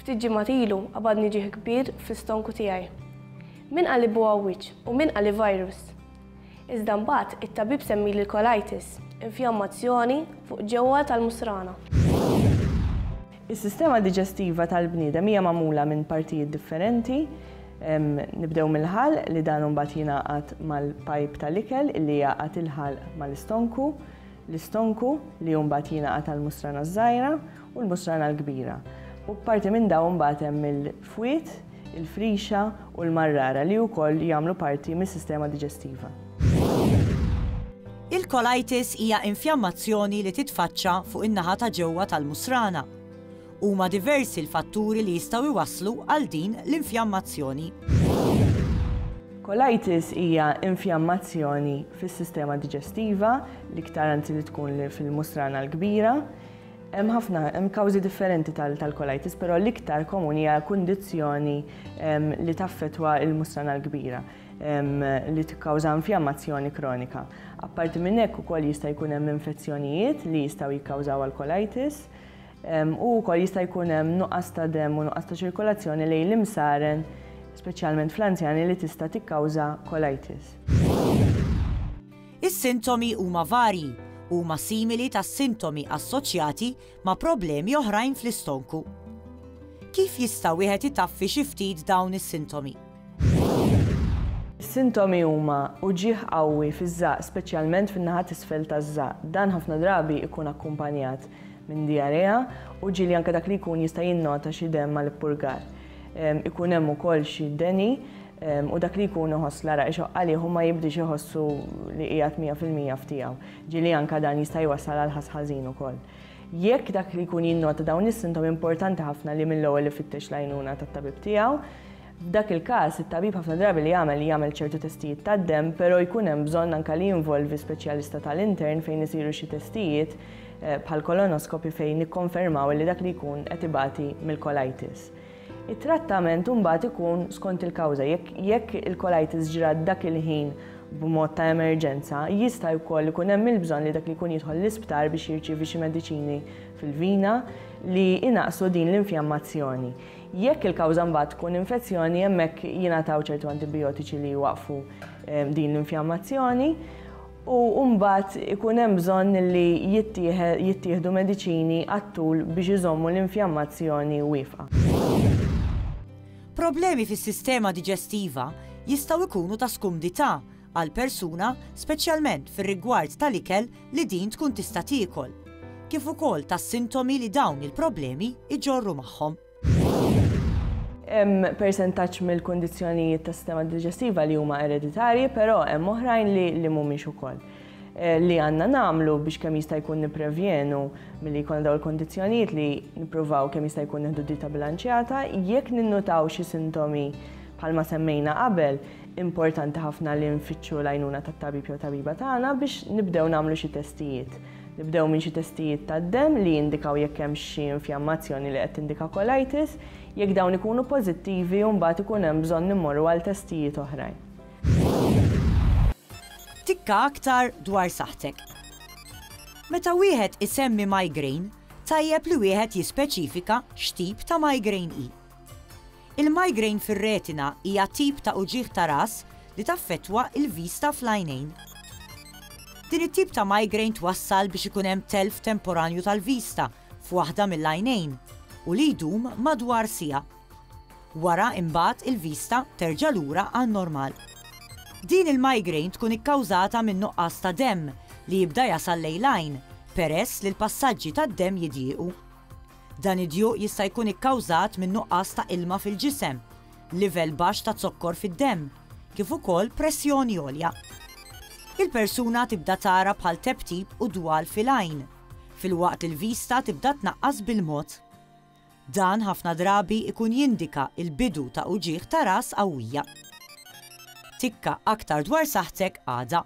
Ftit ġimgħat ilu qabadni ġieħ kbir fl-istonku tiegħi. Min qal li huwa wiċċ u min qal li virus. Iżda mbagħad it-tabib semmili l-colitis, infjammazzjoni fuq ġewwa tal-musrana. Is-sistema diġestiva tal-bniedem hija magħmula minn partijiet differenti. Nibdew mill-ħalq li dan mbagħad jingħaqad mal-pipe tal-ikel li jaqgħad il-ħalq mal-istonku, l-istonku li mbagħad jingħaqad tal-musrana żgħira u l-musrana l-kbira. U parti minn dawn mbagħad hemm il-fwied, il-frixa u l-marrara li wkoll jagħmlu parti mis-sistema diġestiva. Il-colitis hija infjammazzjoni li titfaċċa fuq in-naħa ta' ġewwa tal-musrana. Huma diversi l-fatturi li jistgħu jwasslu għal din l-infjammazzjoni. Colitis hija infjammazzjoni fis-sistema diġestiva l-iktar anzi li tkun fil-musrana l-kbira. Hemm kawżi differenti tal-colitis, però l-iktar komuni hija kundizzjoni li taffettwa l-musrana l-kbira li tikkawża infjammazzjoni kronika. Apparti minn hekk ukoll jista' jkun hemm infezzjonijiet li jistgħu jikkawżaw il-colitis. U wkoll jista' jkun hemm nuqqas ta' demm u nuqqas ta' ċirkolazzjoni lejn l-imsaren, speċjalment fl-anzjani li tista' tikkawża colitis. Is-sintomi huma varji, huma simili tas-sintomi assoċjati ma' problemi oħrajn fl-istonku. Kif jista' wieħed itaffi xi ftit dawn is-sintomi? Is-sintomi huma uġigħ qawwi fiż-żaq, speċjalment fin-naħa t'isfel taż-żaq. Dan ħafna drabi jkun akkumpanjat minn diarrea u ġieli anke dak li jkun jista' jinnota xi demm mal-ippurgar. Ikun hemm ukoll xi deni u dak li jkun iħoss l-araq ixoq għalih u ma jibdix iħossu li qiegħed 100% f'tiegħu. Ġieli anke dan jista' jwassal għal ħass ħażin ukoll. Jekk dak li jkun jinnota dawn is-sintomi importanti ħafna li mill-ewwel ifittex l-għajnuna tat-tabib tiegħu. F'dak il-każ it-tabib ħafna drabi li jagħmel ċertu testijiet tad-demm, però jkun hemm bżonn anke li jinvolvi speċjalista tal-intern fejn isiru xi testijiet bħal kolonoskopi fejn nikkonfermaw li dak li jkun qed ibati mill-colitis. It-trattament mbagħad ikun skont il-kawża. Jekk il-colitis ġrat dak il-ħin b'mod ta' emerġenza, jista' wkoll ikun hemm il-bżonn li dak li jkun jidħol l-isptar biex jirċievi xi mediċini fil-vina li inaqsu din l-infjammazzjoni. Jekk il-kawża mbagħad tkun infezzjoni, hemmhekk jingħataw ċertu antibiotiċi li jwaqfu din l-infjammazzjoni. U mbagħad ikun hemm bżonn li jittieħdu mediċini għat-tul biex iżommu l-infjammazzjoni wieqfa. Problemi fis-sistema diġestiva jistgħu jkunu ta' skumdità għal persuna speċjalment fir-rigward tal-ikel li din tkun tista' tiekol, kif ukoll tas-sintomi li dawn il-problemi iġorru magħhom. Hemm persentaġġ mill-kundizzjonijiet tas-sistema diġestiva li huma ereditarji, però hemm oħrajn li mhumiex ukoll. Li għandna nagħmlu biex kemm jista' jkun nipprevjenu milli jkollna dawn il-kondizzjonijiet li nippruvaw kemm jista' jkun nieħdu dieta bilanċjata, jekk ninnutaw xi sintomi bħalma semmejna qabel, importanti ħafna li nfittxu l-għajnuna tat-tabib jew tabiba tagħna biex nibdew nagħmlu xi testijiet. Nibdew minn xi testijiet tad-demm li jindikaw jekk hemm xi infjammazzjoni li qed tindika colitis, jekk dawn ikunu pożittivi u mbagħad ikun hemm bżonn immorru għal testijiet oħrajn. Tikka aktar dwar saħħtek. Meta wieħed isemmi migraine, tajjeb li wieħed jispeċifika x'tip ta' migraine hi. Il-migraine fir-retina hija tip ta' uġigħ ta' ras li taffettwa il-vista fl-għajnejn. Din it-tip ta' migraine twassal biex ikun hemm telf temporanju tal-vista f'waħda mill-għajnejn u li jdum madwar siegħa. Wara imbagħad il-vista terġa' lura għan-normal. Din il-migraine tkun ikkawżata minn nuqqas ta' demm li jibda jasal lejn l-għajn peress li l-passaġġi tad-demm jidjiequ. Dan id-djuq jista' jkun ikkawżat minn nuqqas ta' ilma fil-ġisem, livell baxx ta' zokkor fid-demm, kif ukoll pressjoni għolja. Il-persuna tibda tara bħal tebtib u dwal fil-għajn, filwaqt il-vista tibda tnaqqas bil-mod. Dan ħafna drabi ikun jindika il-bidu ta' uġigħ ta' ras qawwija. Tikka aktar dwar saħħtek għada.